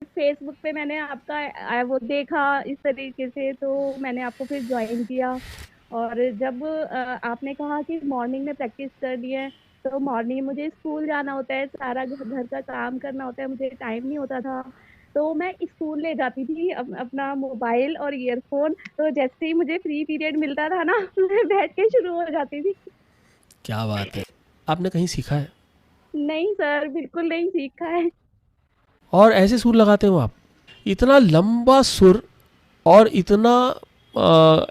Facebook पे मैंने आपका वो देखा इस तरीके से, तो मैंने आपको फिर ज्वाइन किया। और जब आपने कहा कि मॉर्निंग में प्रैक्टिस करनी है, तो मॉर्निंग मुझे स्कूल जाना होता है, सारा घर का काम करना होता है, मुझे टाइम नहीं होता था। तो मैं स्कूल ले जाती थी अपना मोबाइल और ईयरफोन। तो जैसे ही मुझे फ्री पीरियड मिलता था ना मैं बैठ के शुरू हो जाती थी। क्या बात है! आपने कहीं सीखा है? नहीं सर, बिल्कुल नहीं सीखा है। और ऐसे सुर लगाते हो आप? इतना लंबा सुर और इतना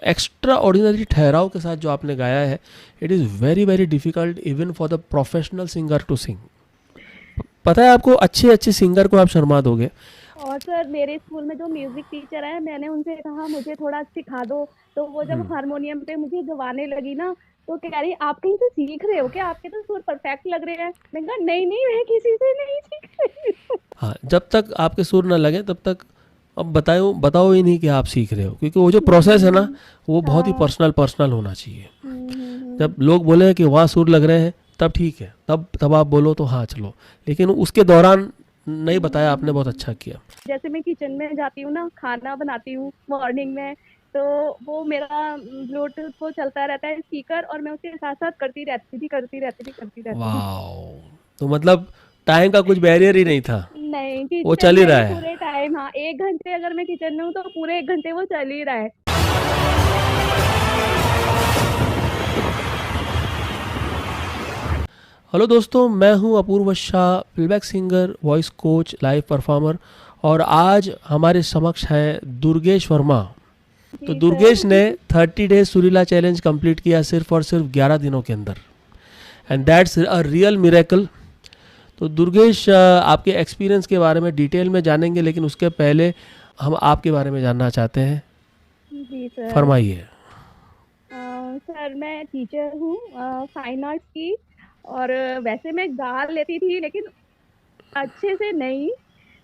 एक्स्ट्रा ऑर्डिनरी ठहराव के साथ जो आपने गाया है, it is very very difficult even for the professional singer to sing. पता है आपको, अच्छे अच्छे सिंगर को आप शर्मा दोगे। और सर मेरे स्कूल में जो म्यूजिक टीचर है, मैंने उनसे कहा मुझे थोड़ा सिखा दो। तो वो जब हारमोनियम पे मुझे गवाने लगी ना, तो कह रही आप कहीं से सीख रहे हो क्या, आपके तो सुर परफेक्ट लग रहे हैं। मैंने कहा नहीं नहीं, मैं किसी से नहीं सीख रही हूँ। हाँ, जब तक आपके सुर ना लगे तब तक अब बताओ बताओ ही नहीं कि आप सीख रहे हो, क्योंकि वो जो प्रोसेस है ना, हम्म, वो बहुत ही हाँ। पर्सनल पर्सनल होना चाहिए। हम्म। जब लोग बोले कि वहाँ सुर लग रहे हैं, तब ठीक है, तब आप बोलो तो हाँ चलो, लेकिन उसके दौरान नहीं बताया आपने, बहुत हम्म। अच्छा किया। जैसे मैं किचन में जाती हूँ ना, खाना बनाती हूँ मॉर्निंग में, तो वो मेरा ब्लूटूथ वो चलता रहता है स्पीकर, और मैं उसके साथ साथ करती रहती थी, करती रहती थी, करती रहती थी। वाह! तो मतलब टाइम का कुछ बैरियर ही नहीं था, नहीं, वो किचन चल ही में रहा ही है। पूरे टाइम, हाँ 1 घंटे अगर मैं किचन में हूँ तो पूरे 1 घंटे वो चल ही रहा है। हेलो दोस्तों, मैं हूं Apoorva Shah, playback singer, voice coach, live performer. और आज हमारे समक्ष है दुर्गेश वर्मा। तो जी दुर्गेश ने सर। 30 डेज सुरीला चैलेंज कंप्लीट किया सिर्फ और सिर्फ 11 दिनों के अंदर, and that's a real miracle. तो दुर्गेश, आपके एक्सपीरियंस के बारे में डिटेल में जानेंगे, लेकिन उसके पहले हम आपके बारे में जानना चाहते हैं। जी सर। फरमाइए। सर मैं टीचर हूँ फाइन आर्ट्स की। और वैसे मैं गा लेती थी, लेकिन अच्छे से नहीं।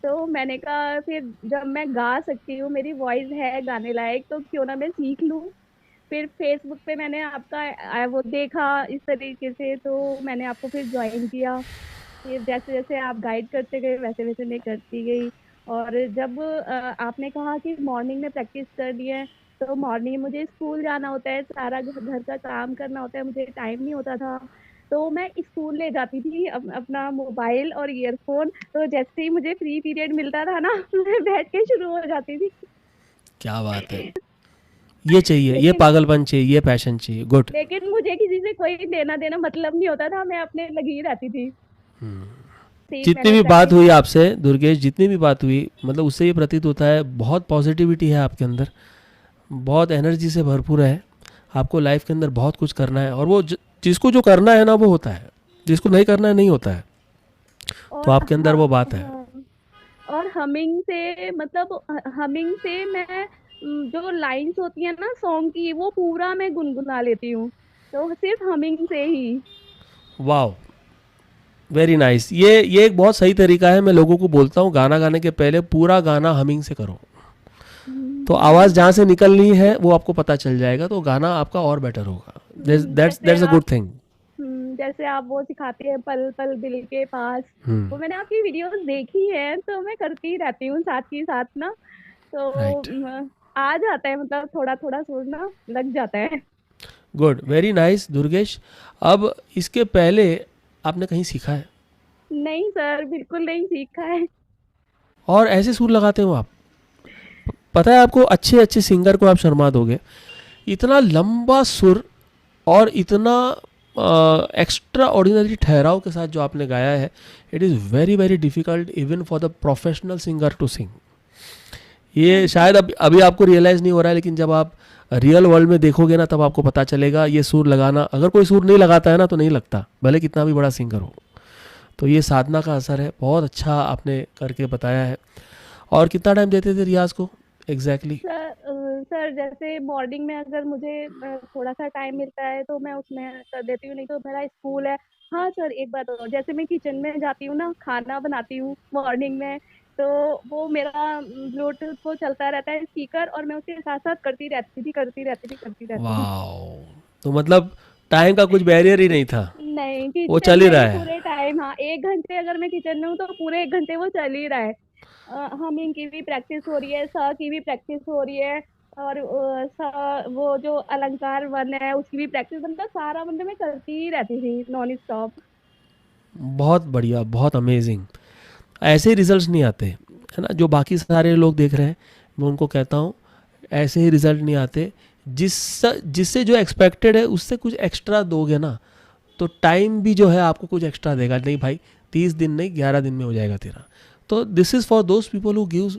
तो मैंने कहा फिर जब मैं गा सकती हूँ, मेरी वॉइस है गाने लायक, तो क्यों ना मैं सीख लूँ। फिर फेसबुक पे मैंने आपका वो देखा इस तरीके से, तो मैंने आपको फिर ज्वाइन किया। फिर जैसे जैसे आप गाइड करते गए, वैसे वैसे मैं करती गई। और जब आपने कहा कि मॉर्निंग में प्रैक्टिस करनी है, तो मॉर्निंग मुझे स्कूल जाना होता है, सारा घर का काम करना होता है, मुझे टाइम नहीं होता था। तो मैं स्कूल ले जाती थी अपना मोबाइल और ईयरफोन। तो जैसे ही मुझे फ्री पीरियड मिलता था ना मैं बैठ के शुरू हो जाती थी। क्या बात है! ये चाहिए, ये लेकिन पागलपन चाहिए, ये पैशन चाहिए। गुड। लेकिन मुझे किसी से कोई लेना देना मतलब नहीं होता था, मैं अपने लगी रहती थी। ठीक, जितनी मैंने भी बात प्रैक्टिस। हुई आपसे दुर्गेश, जितनी भी बात हुई, मतलब उससे ये प्रतीत होता है बहुत पॉजिटिविटी है आपके अंदर, बहुत एनर्जी से भरपूर है। आपको लाइफ के अंदर बहुत कुछ करना है, और वो जिसको जो करना है ना वो होता है, जिसको नहीं करना है नहीं होता है। तो और आपके अंदर वो बात है। हाँ, और हमिंग से मतलब हमिंग से मैं जो लाइंस होती है ना सॉन्ग की, वो पूरा मैं गुनगुना लेती हूँ। तो सिर्फ हमिंग से ही। वाह, वेरी नाइस। ये एक बहुत सही तरीका है। मैं लोगों को बोलता हूँ गाना गाने के पहले पूरा गाना हमिंग से करो, तो आवाज़ हम्म। जहाँ से निकलनी है वो आपको पता चल जाएगा, तो गाना आपका और बेटर होगा। दैट्स जैसे दैट्स अ आप गुड थिंग। जैसे आप वो सिखाते हैं पल पल दिल के पास। वो मैंने आपकी वीडियोस देखी है, तो मैं करती रहती हूँ साथ ही साथ ना। तो राइट। आ जाता है, मतलब थोड़ा थोड़ा सुरना लग जाता है। Good, very nice Durgesh. अब इसके पहले आपने कहीं सीखा है? नहीं सर, बिल्कुल नहीं सीखा है। और ऐसे सुर लगाते हो आप? पता है आपको, अच्छे अच्छे सिंगर को आप शर्मा दोगे। इतना लंबा सुर और इतना एक्स्ट्रा ऑर्डिनरी ठहराव के साथ जो आपने गाया है, it is very very difficult even for the professional singer to sing. ये थैंक यू। शायद अभी आपको रियलाइज़ नहीं हो रहा है, लेकिन जब आप रियल वर्ल्ड में देखोगे ना, तब आपको पता चलेगा ये सुर लगाना। अगर कोई सुर नहीं लगाता है ना, तो नहीं लगता, भले कितना भी बड़ा सिंगर हो। तो ये साधना का असर है। बहुत अच्छा आपने करके बताया है। और कितना टाइम देते थे रियाज को एग्जैक्टली? सर जैसे मॉर्निंग में अगर मुझे थोड़ा सा टाइम मिलता है, तो मैं उसमें कर देती हूँ, नहीं तो मेरा स्कूल है। हाँ सर, एक बात और, जैसे मैं किचन में जाती हूँ ना, खाना बनाती हूँ मॉर्निंग में, तो वो मेरा ब्लूटूथ वो चलता रहता है स्पीकर, और मैं उसके साथ साथ करती रहती थी, करती रहती थी, करती रहती थी। वाह! तो मतलब टाइम का कुछ बैरियर ही नहीं था, नहीं, वो किचन चल ही में रहा ही है। पूरे टाइम, हाँ 1 घंटे अगर मैं किचन में हूँ तो पूरे 1 घंटे वो चल ही रहा है। हमिंग की भी प्रैक्टिस हो रही है, स की भी प्रैक्टिस हो रही है, और वो जो अलंकार वन है उसकी भी प्रैक्टिस, मतलब सारा मतलब मैं करती ही रहती थी नॉन स्टॉप। बहुत बढ़िया, बहुत अमेजिंग। ऐसे रिजल्ट्स नहीं आते, है ना, जो बाकी सारे लोग देख रहे हैं, मैं उनको कहता हूँ ऐसे ही रिजल्ट नहीं आते। जिस जिससे जो एक्सपेक्टेड है उससे कुछ एक्स्ट्रा दोगे ना, तो टाइम भी जो है आपको कुछ एक्स्ट्रा देगा। नहीं भाई, 30 दिन नहीं, 11 दिन में हो जाएगा तेरा। तो this is for those people who gives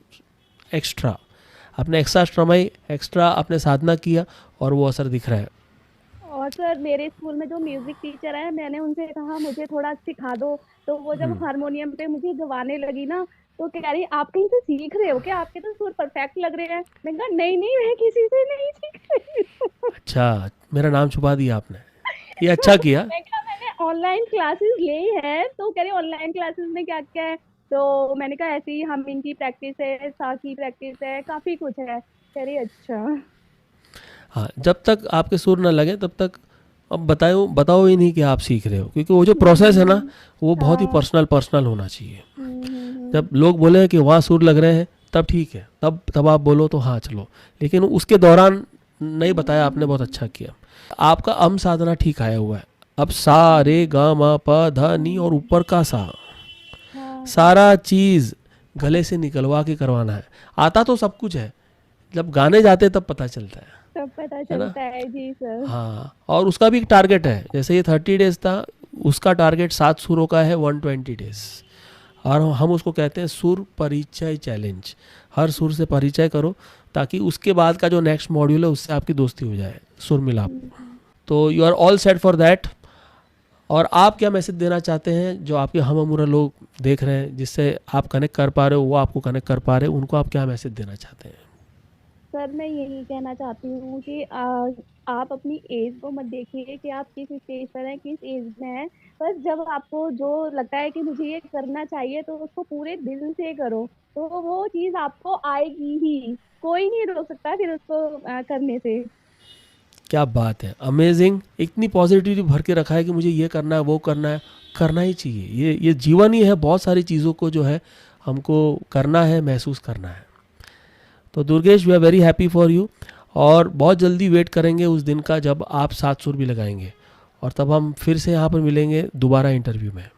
extra. आपने एक्स्ट्रा श्रमाई, एक्स्ट्रा आपने साधना किया, और वो असर दिख रहा है। और सर मेरे स्कूल में जो म्यूजिक टीचर है, मैंने उनसे कहा मुझे थोड़ा सिखा दो, तो वो जब हारमोनियम पे मुझे गवाने लगी ना, तो कह रही आप कहीं से सीख रहे हो क्या, आपके तो सुर परफेक्ट लग रहे हैं। मैंने कहा नहीं नहीं, मैं किसी से नहीं सीख रही हूँ। अच्छा, मेरा नाम छुपा दिया आपने, ये तो अच्छा किया। मैं कहा मैंने ऑनलाइन क्लासेस ली है, तो कह रही ऑनलाइन क्लासेस में क्या क्या है, तो मैंने कहा ऐसे ही हम इनकी प्रैक्टिस है, सा की प्रैक्टिस है, काफी कुछ है। कह रही अच्छा। हाँ, जब तक आपके सुर ना लगे तब तक अब बताओ बताओ ही नहीं कि आप सीख रहे हो, क्योंकि वो जो प्रोसेस है ना, हम्म। वो बहुत ही हाँ। पर्सनल पर्सनल होना चाहिए। जब हम्म। लोग बोले कि वहाँ सुर लग रहे हैं, तब ठीक है, तब आप बोलो तो हाँ चलो, लेकिन उसके दौरान नहीं बताया आपने, बहुत हम्म। अच्छा किया। आपका साधना ठीक आया हुआ है। अब सा रे गा मा पा धा नी और ऊपर का सा, हाँ सारा चीज़ गले से निकलवा के करवाना है। आता तो सब कुछ है, जब गाने जाते तब पता चलता तब पता है ना। चलता है जी सर। हाँ, और उसका भी एक टारगेट है, जैसे ये 30 डेज था, उसका टारगेट 7 सुरों का है, 120 डेज। और हम उसको कहते हैं सुर परिचय चैलेंज। हर सुर से परिचय करो, ताकि उसके बाद का जो नेक्स्ट मॉड्यूल है उससे आपकी दोस्ती हो जाए, सुर मिलाप। हम्म। तो you are all set for that. और आप क्या मैसेज देना चाहते हैं जो आपके हम उम्र लोग देख रहे हैं, जिससे आप कनेक्ट कर पा रहे हो, वो आपको कनेक्ट कर पा रहे हो, उनको आप क्या मैसेज देना चाहते हैं? सर मैं यही कहना चाहती हूँ कि आप अपनी एज को मत देखिए कि आप किस स्टेज पर हैं, किस एज में हैं। बस जब आपको जो लगता है कि मुझे ये करना चाहिए, तो उसको पूरे दिल से करो, तो वो चीज आपको आएगी ही। कोई नहीं रोक सकता फिर उसको करने से। क्या बात है, अमेजिंग। इतनी पॉजिटिविटी भर के रखा है कि मुझे ये करना है, वो करना है। करना ही चाहिए, ये जीवन ही है, बहुत सारी चीज़ों को जो है हमको करना है, महसूस करना है। तो Durgesh, we are very happy for you, और बहुत जल्दी वेट करेंगे उस दिन का जब आप 7 सुर भी लगाएंगे, और तब हम फिर से यहाँ पर मिलेंगे दोबारा इंटरव्यू में।